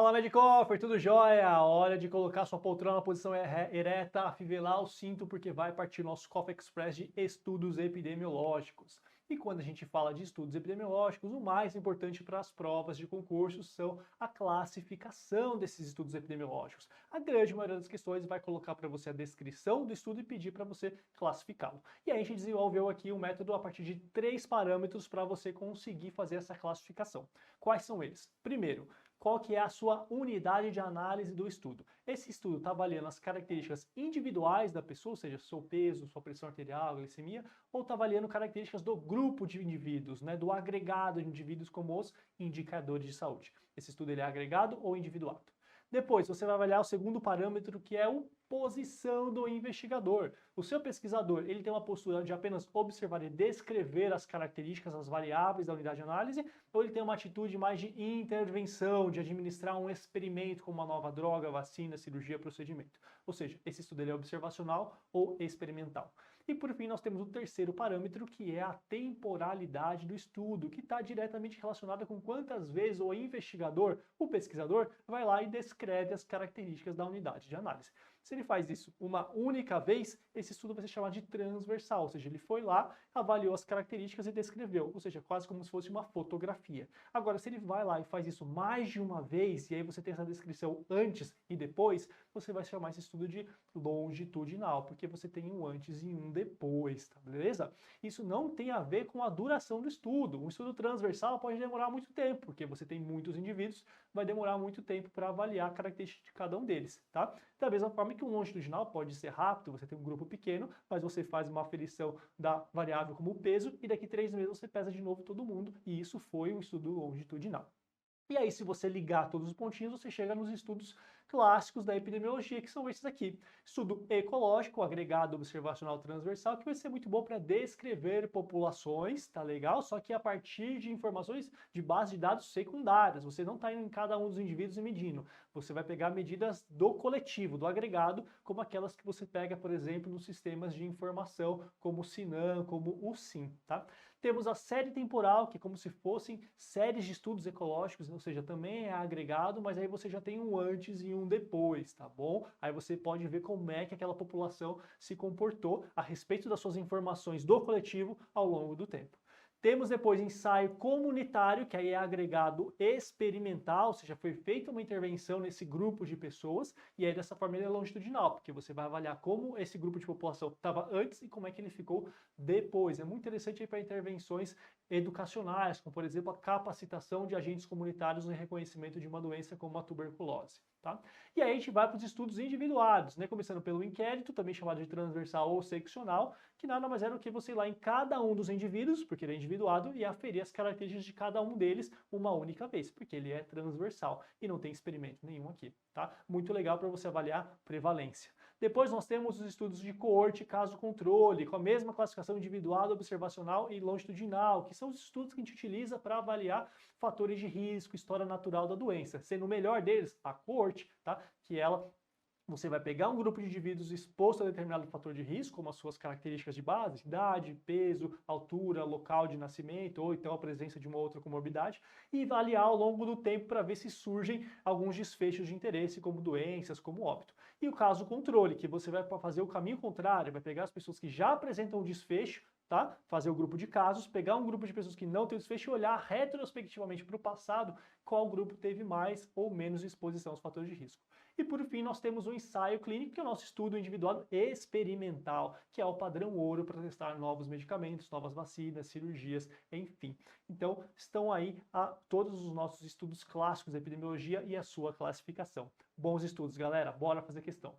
Fala, Medcoffer, tudo jóia? Hora de colocar sua poltrona na posição ereta, afivelar o cinto, porque vai partir nosso Coffee Express de estudos epidemiológicos. E quando a gente fala de estudos epidemiológicos, o mais importante para as provas de concurso são a classificação desses estudos epidemiológicos. A grande maioria das questões vai colocar para você a descrição do estudo e pedir para você classificá-lo. E aí a gente desenvolveu aqui um método a partir de 3 parâmetros para você conseguir fazer essa classificação. Quais são eles? Primeiro, qual que é a sua unidade de análise do estudo. Esse estudo está avaliando as características individuais da pessoa, ou seja, seu peso, sua pressão arterial, glicemia, ou está avaliando características do grupo de indivíduos, né, do agregado de indivíduos como os indicadores de saúde. Esse estudo ele é agregado ou individuado. Depois, você vai avaliar o segundo parâmetro, que é a posição do investigador. O seu pesquisador, ele tem uma postura de apenas observar e descrever as características, as variáveis da unidade de análise, ou ele tem uma atitude mais de intervenção, de administrar um experimento como uma nova droga, vacina, cirurgia, procedimento. Ou seja, esse estudo ele é observacional ou experimental. E por fim, nós temos o terceiro parâmetro, que é a temporalidade do estudo, que está diretamente relacionada com quantas vezes o investigador, o pesquisador, vai lá e descreve as características da unidade de análise. Se ele faz isso uma única vez, esse estudo vai ser chamado de transversal, ou seja, ele foi lá, avaliou as características e descreveu, ou seja, quase como se fosse uma fotografia. Agora, se ele vai lá e faz isso mais de uma vez, e aí você tem essa descrição antes e depois, você vai chamar esse estudo de longitudinal, porque você tem um antes e um depois, tá beleza? Isso não tem a ver com a duração do estudo. Um estudo transversal pode demorar muito tempo, porque você tem muitos indivíduos, vai demorar muito tempo para avaliar a característica de cada um deles, tá? Da mesma forma que um longitudinal pode ser rápido, você tem um grupo pequeno, mas você faz uma aferição da variável como o peso e daqui 3 meses você pesa de novo todo mundo, e isso foi um estudo longitudinal. E aí, se você ligar todos os pontinhos, você chega nos estudos clássicos da epidemiologia, que são esses aqui. Estudo ecológico, agregado observacional transversal, que vai ser muito bom para descrever populações, tá legal? Só que a partir de informações de base de dados secundárias. Você não está indo em cada um dos indivíduos e medindo. Você vai pegar medidas do coletivo, do agregado, como aquelas que você pega, por exemplo, nos sistemas de informação, como o Sinan, como o SIM, tá? Temos a série temporal, que é como se fossem séries de estudos ecológicos, ou seja, também é agregado, mas aí você já tem um antes e um depois, tá bom? Aí você pode ver como é que aquela população se comportou a respeito das suas informações do coletivo ao longo do tempo. Temos depois ensaio comunitário, que aí é agregado experimental, ou seja, foi feita uma intervenção nesse grupo de pessoas, e aí dessa forma ele é longitudinal, porque você vai avaliar como esse grupo de população estava antes e como é que ele ficou depois. É muito interessante para intervenções educacionais, como por exemplo a capacitação de agentes comunitários no reconhecimento de uma doença como a tuberculose. Tá? E aí a gente vai para os estudos individuados, né? Começando pelo inquérito, também chamado de transversal ou seccional, que nada mais é do que você ir lá em cada um dos indivíduos, porque ele é individuado, e aferir as características de cada um deles uma única vez, porque ele é transversal e não tem experimento nenhum aqui. Tá? Muito legal para você avaliar prevalência. Depois nós temos os estudos de coorte e caso-controle, com a mesma classificação individual, observacional e longitudinal, que são os estudos que a gente utiliza para avaliar fatores de risco, história natural da doença, sendo o melhor deles a coorte, tá? Que você vai pegar um grupo de indivíduos exposto a determinado fator de risco, como as suas características de base, idade, peso, altura, local de nascimento, ou então a presença de uma outra comorbidade, e avaliar ao longo do tempo para ver se surgem alguns desfechos de interesse, como doenças, como óbito. E o caso controle, que você vai fazer o caminho contrário, vai pegar as pessoas que já apresentam o desfecho, tá? Fazer o grupo de casos, pegar um grupo de pessoas que não têm desfecho e olhar retrospectivamente para o passado qual grupo teve mais ou menos exposição aos fatores de risco. E por fim, nós temos o ensaio clínico, que é o nosso estudo individual experimental, que é o padrão ouro para testar novos medicamentos, novas vacinas, cirurgias, enfim. Então, estão aí todos os nossos estudos clássicos da epidemiologia e a sua classificação. Bons estudos, galera. Bora fazer questão.